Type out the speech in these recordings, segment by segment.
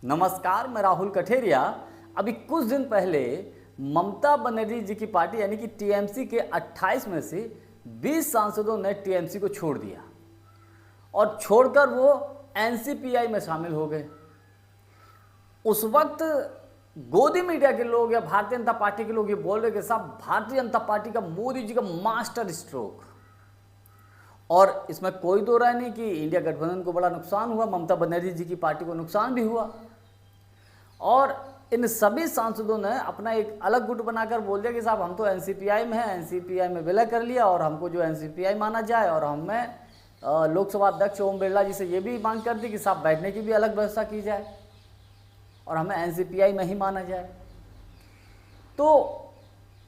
नमस्कार, मैं राहुल कठेरिया। अभी कुछ दिन पहले ममता बनर्जी जी की पार्टी यानी कि टीएमसी के 28 में से 20 सांसदों ने टीएमसी को छोड़ दिया और छोड़कर वो एनसीपीआई में शामिल हो गए। उस वक्त गोदी मीडिया के लोग या भारतीय जनता पार्टी के लोग ये बोल रहे कि साहब भारतीय जनता पार्टी का मोदी जी का मास्टर स्ट्रोक। और इसमें कोई दो राय नहीं कि इंडिया गठबंधन को बड़ा नुकसान हुआ, ममता बनर्जी जी की पार्टी को नुकसान भी हुआ। और इन सभी सांसदों ने अपना एक अलग गुट बनाकर बोल दिया कि साहब हम तो एनसीपीआई में हैं, एनसीपीआई में विलय कर लिया और हमको जो एनसीपीआई माना जाए। और हमें लोकसभा अध्यक्ष ओम बिरला जी से ये भी मांग कर दी कि साहब बैठने की भी अलग व्यवस्था की जाए और हमें एनसीपीआई में ही माना जाए। तो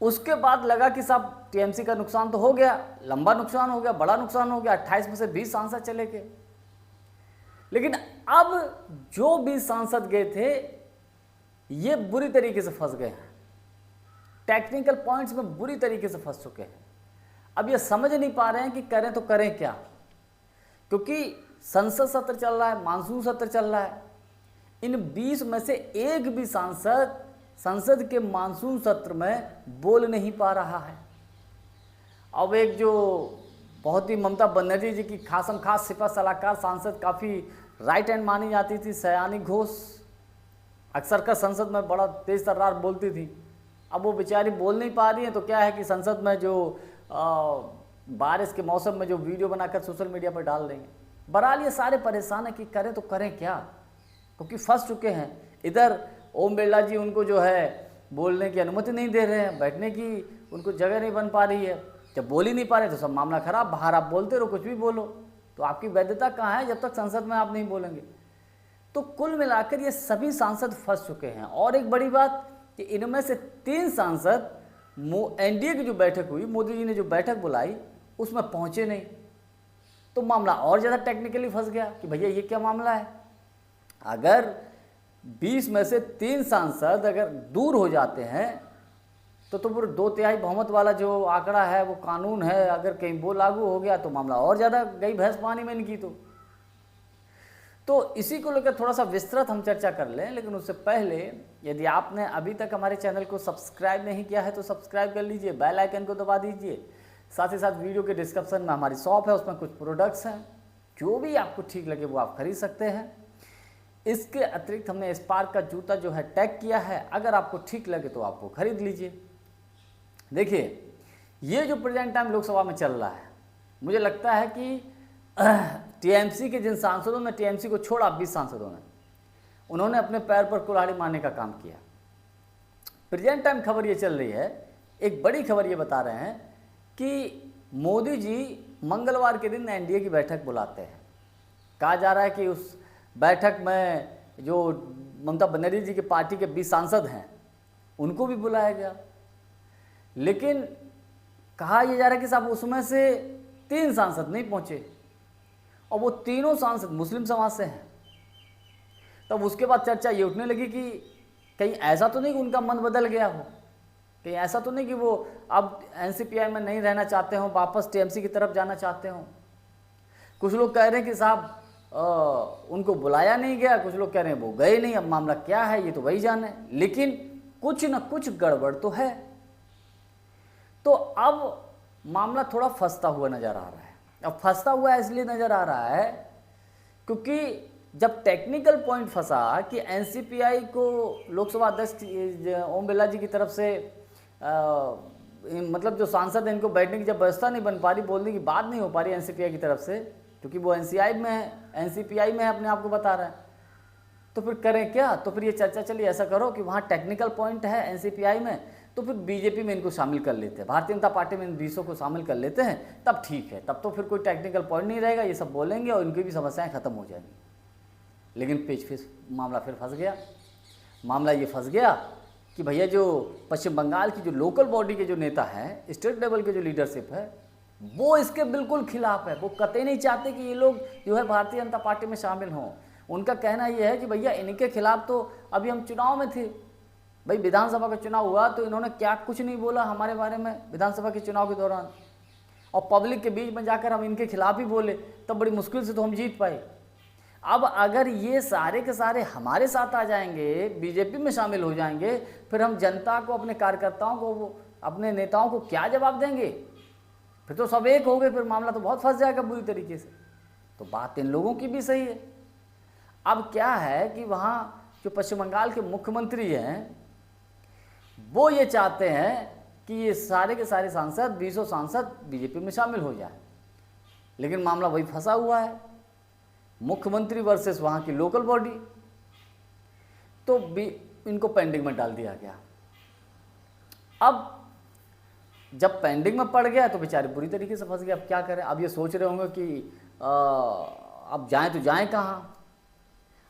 उसके बाद लगा कि साहब टीएमसी का नुकसान तो हो गया, लंबा नुकसान हो गया, बड़ा नुकसान हो गया, 28 में से 20 सांसद चले गए। लेकिन अब जो 20 सांसद गए थे ये बुरी तरीके से फंस गए हैं, टेक्निकल पॉइंट्स में बुरी तरीके से फंस चुके हैं। अब ये समझ नहीं पा रहे हैं कि करें तो करें क्या, क्योंकि संसद सत्र चल रहा है, मानसून सत्र चल रहा है। इन 20 में से एक भी सांसद संसद के मानसून सत्र में बोल नहीं पा रहा है। अब एक जो बहुत ही ममता बनर्जी जी की खासम खास सिपा सलाहकार सांसद, काफ़ी राइट हैंड मानी जाती थी, सयानी घोष, अक्सर का संसद में बड़ा तेज तर्रार बोलती थी। अब वो बेचारी बोल नहीं पा रही है, तो क्या है कि संसद में जो बारिश के मौसम में जो वीडियो बनाकर सोशल मीडिया पर डाल रही हैं। बहरहाल ये सारे परेशान है कि करें तो करें क्या, क्योंकि फंस चुके हैं। इधर ओम बिरला जी उनको जो है बोलने की अनुमति नहीं दे रहे हैं, बैठने की उनको जगह नहीं बन पा रही है। जब बोल ही नहीं पा रहे तो सब मामला खराब, बाहर आप बोलते रहो, कुछ भी बोलो, तो आपकी वैधता कहाँ है जब तक संसद में आप नहीं बोलेंगे। तो कुल मिलाकर ये सभी सांसद फंस चुके हैं। और एक बड़ी बात कि इनमें से 3 सांसद एनडीए की जो बैठक हुई, मोदी जी ने जो बैठक बुलाई उसमें पहुंचे नहीं। तो मामला और ज़्यादा टेक्निकली फंस गया कि भैया ये क्या मामला है। अगर 20 में से 3 सांसद अगर दूर हो जाते हैं तो फिर 2/3 बहुमत वाला जो आंकड़ा है, वो कानून है, अगर कहीं वो लागू हो गया तो मामला और ज़्यादा गई भैंस पानी में इनकी। तो इसी को लेकर थोड़ा सा विस्तृत हम चर्चा कर लें। लेकिन उससे पहले यदि आपने अभी तक हमारे चैनल को सब्सक्राइब नहीं किया है तो सब्सक्राइब कर लीजिए, बेल आइकन को दबा दीजिए। साथ ही साथ वीडियो के डिस्क्रिप्शन में हमारी शॉप है, उसमें कुछ प्रोडक्ट्स हैं, जो भी आपको ठीक लगे वो आप खरीद सकते हैं। इसके अतिरिक्त हमने स्पार्क का जूता जो है टैग किया है, अगर आपको ठीक लगे तो आप वो खरीद लीजिए। देखिए, ये जो प्रेजेंट टाइम लोकसभा में चल रहा है, मुझे लगता है कि टीएमसी के जिन सांसदों ने टीएमसी को छोड़ा, 20 सांसदों ने, उन्होंने अपने पैर पर कुल्हाड़ी मारने का काम किया। प्रेजेंट टाइम खबर ये चल रही है, एक बड़ी खबर ये बता रहे हैं कि मोदी जी मंगलवार के दिन एनडीए की बैठक बुलाते हैं। कहा जा रहा है कि उस बैठक में जो ममता बनर्जी जी की पार्टी के 20 सांसद हैं उनको भी बुलाया गया। लेकिन कहा यह जा रहा है कि साहब उसमें से 3 सांसद नहीं पहुंचे और वो तीनों सांसद मुस्लिम समाज से हैं। तब उसके बाद चर्चा ये उठने लगी कि कहीं ऐसा तो नहीं कि उनका मन बदल गया हो, कहीं ऐसा तो नहीं कि वो अब एनसीपीआई में नहीं रहना चाहते हो, वापस टीएमसी की तरफ जाना चाहते हो। कुछ लोग कह रहे हैं कि साहब उनको बुलाया नहीं गया, कुछ लोग कह रहे हैं वो गए नहीं, अब मामला क्या है ये तो वही जाने। लेकिन कुछ न कुछ गड़बड़ तो है। तो अब मामला थोड़ा फंसता हुआ नजर आ रहा है। अब फंसता हुआ इसलिए नजर आ रहा है क्योंकि जब टेक्निकल पॉइंट फंसा कि एनसीपीआई को लोकसभा अध्यक्ष ओम बिरला जी की तरफ से मतलब जो सांसद हैं इनको बैठने की जब व्यवस्था नहीं बन पा रही, बोलने की बात नहीं हो पा रही एनसीपीआई की तरफ से, क्योंकि वो एनसीपीआई में है, अपने आप को बता रहा है, तो फिर करें क्या। तो फिर ये चर्चा चली, ऐसा करो कि वहाँ टेक्निकल पॉइंट है एनसीपीआई में, तो फिर बीजेपी में इनको शामिल कर लेते हैं, भारतीय जनता पार्टी में इन 20 को शामिल कर लेते हैं, तब ठीक है, तब तो फिर कोई टेक्निकल पॉइंट नहीं रहेगा, ये सब बोलेंगे और इनकी भी समस्याएं खत्म हो जाएंगी। लेकिन मामला फिर फंस गया। मामला ये फंस गया कि भैया जो पश्चिम बंगाल की जो लोकल बॉडी के जो नेता हैं, स्टेट लेवल के जो लीडरशिप है, वो इसके बिल्कुल खिलाफ है। वो कतई नहीं चाहते कि ये लोग जो है भारतीय जनता पार्टी में शामिल हों। उनका कहना यह है कि भैया इनके खिलाफ तो अभी हम चुनाव में थे, भाई विधानसभा का चुनाव हुआ तो इन्होंने क्या कुछ नहीं बोला हमारे बारे में विधानसभा के चुनाव के दौरान, और पब्लिक के बीच में जाकर हम इनके खिलाफ ही बोले, तब बड़ी मुश्किल से तो हम जीत पाए। अब अगर ये सारे के सारे हमारे साथ आ जाएंगे, बीजेपी में शामिल हो जाएंगे, फिर हम जनता को, अपने कार्यकर्ताओं को, अपने नेताओं को क्या जवाब देंगे? फिर तो सब एक हो गए, फिर मामला तो बहुत फंस जाएगा बुरी तरीके से। तो बात इन लोगों की भी सही है। अब क्या है कि वहाँ जो पश्चिम बंगाल के मुख्यमंत्री हैं वो ये चाहते हैं कि ये सारे के सारे सांसद, 20 सांसद बीजेपी में शामिल हो जाए, लेकिन मामला वही फंसा हुआ है, मुख्यमंत्री वर्सेस वहाँ की लोकल बॉडी। तो इनको पेंडिंग में डाल दिया गया। अब जब पेंडिंग में पड़ गया तो बेचारे बुरी तरीके से फंस गए। अब क्या करें? अब ये सोच रहे होंगे कि अब जाएं तो जाएं कहाँ?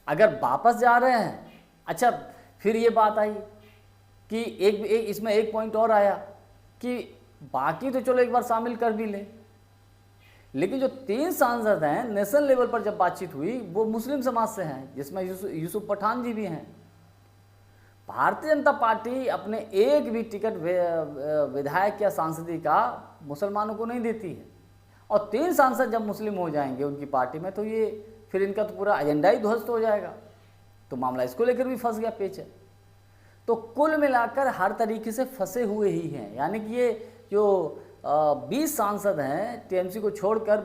अगर वापस जा रहे हैं, अच्छा फिर ये बात आई कि इसमें एक पॉइंट और आया कि बाकी तो चलो एक बार शामिल कर भी लें, लेकिन जो 3 सांसद हैं नेशनल लेवल पर जब बातचीत हुई वो मुस्लिम समाज से हैं, जिसमें यूसुफ पठान जी भी हैं। भारतीय जनता पार्टी अपने एक भी टिकट विधायक या सांसदी का मुसलमानों को नहीं देती है, और 3 सांसद जब मुस्लिम हो जाएंगे उनकी पार्टी में तो ये फिर इनका तो पूरा एजेंडा ही ध्वस्त हो जाएगा। तो मामला इसको लेकर भी फंस गया, पेच है। तो कुल मिलाकर हर तरीके से फंसे हुए ही हैं। यानी कि ये जो 20 सांसद हैं टीएमसी को छोड़कर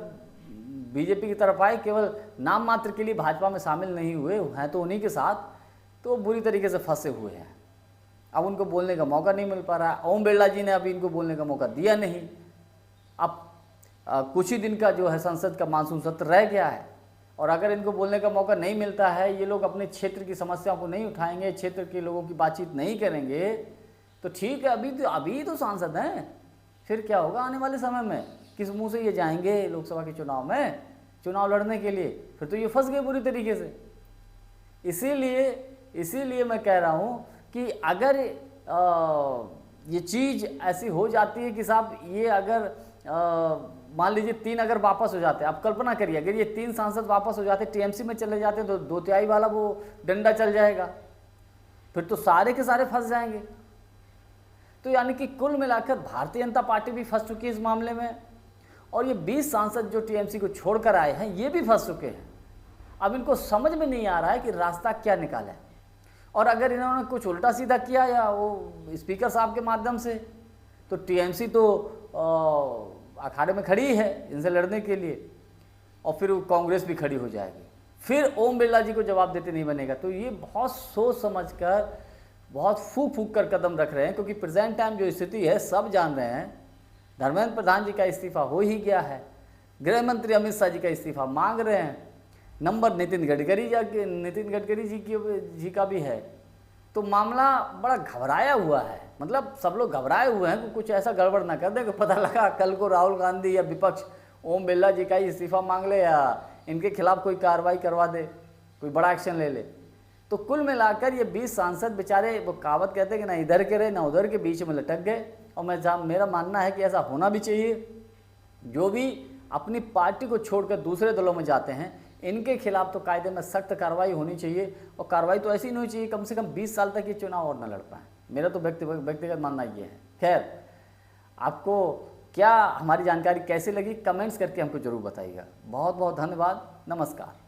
बीजेपी की तरफ आए, केवल नाम मात्र के लिए भाजपा में शामिल नहीं हुए हैं, तो उन्हीं के साथ तो बुरी तरीके से फंसे हुए हैं। अब उनको बोलने का मौका नहीं मिल पा रहा है। ओम बिरला जी ने अभी इनको बोलने का मौका दिया नहीं। अब कुछ ही दिन का जो है संसद का मानसून सत्र रह गया है, और अगर इनको बोलने का मौका नहीं मिलता है, ये लोग अपने क्षेत्र की समस्याओं को नहीं उठाएंगे, क्षेत्र के लोगों की बातचीत नहीं करेंगे, तो ठीक है, अभी तो सांसद हैं, फिर क्या होगा आने वाले समय में? किस मुंह से ये जाएंगे लोकसभा के चुनाव में, चुनाव लड़ने के लिए? फिर तो ये फंस गए बुरी तरीके से। इसीलिए मैं कह रहा हूँ कि अगर ये चीज़ ऐसी हो जाती है कि साहब ये अगर मान लीजिए 3 अगर वापस हो जाते हैं, आप कल्पना करिए अगर ये 3 सांसद वापस हो जाते, टीएमसी में चले जाते तो 2/3 वाला वो डंडा चल जाएगा, फिर तो सारे के सारे फंस जाएंगे। तो यानी कि कुल मिलाकर भारतीय जनता पार्टी भी फंस चुकी है इस मामले में, और ये 20 सांसद जो टीएमसी को छोड़कर आए हैं ये भी फंस चुके हैं। अब इनको समझ में नहीं आ रहा है कि रास्ता क्या निकालें, और अगर इन्होंने कुछ उल्टा सीधा किया या वो स्पीकर साहब के माध्यम से, तो टीएमसी तो अखाड़े में खड़ी है इनसे लड़ने के लिए, और फिर कांग्रेस भी खड़ी हो जाएगी, फिर ओम बिरला जी को जवाब देते नहीं बनेगा। तो ये बहुत सोच समझकर, बहुत फूक फूक कर कदम रख रहे हैं, क्योंकि प्रेजेंट टाइम जो स्थिति है सब जान रहे हैं। धर्मेंद्र प्रधान जी का इस्तीफा हो ही गया है, गृह मंत्री अमित शाह जी का इस्तीफा मांग रहे हैं, नंबर नितिन गडकरी जी का भी है। तो मामला बड़ा घबराया हुआ है, मतलब सब लोग घबराए हुए हैं कि कुछ ऐसा गड़बड़ ना कर दें कि पता लगा कल को राहुल गांधी या विपक्ष ओम बिरला जी का ही इस्तीफा मांग ले या इनके खिलाफ कोई कार्रवाई करवा दे, कोई बड़ा एक्शन ले ले। तो कुल मिलाकर ये 20 सांसद बेचारे, वो कहावत कहते हैं कि ना इधर के रहे ना उधर के, बीच में लटक गए। और मेरा मानना है कि ऐसा होना भी चाहिए। जो भी अपनी पार्टी को छोड़कर दूसरे दलों में जाते हैं इनके खिलाफ तो कायदे में सख्त कार्रवाई होनी चाहिए, और कार्रवाई तो ऐसी नहीं होनी चाहिए कम से कम 20 साल तक ये चुनाव और न लड़ पाएँ। मेरा तो व्यक्तिगत मानना ये है। खैर, आपको क्या हमारी जानकारी कैसी लगी कमेंट्स करके हमको ज़रूर बताइएगा। बहुत बहुत धन्यवाद। नमस्कार।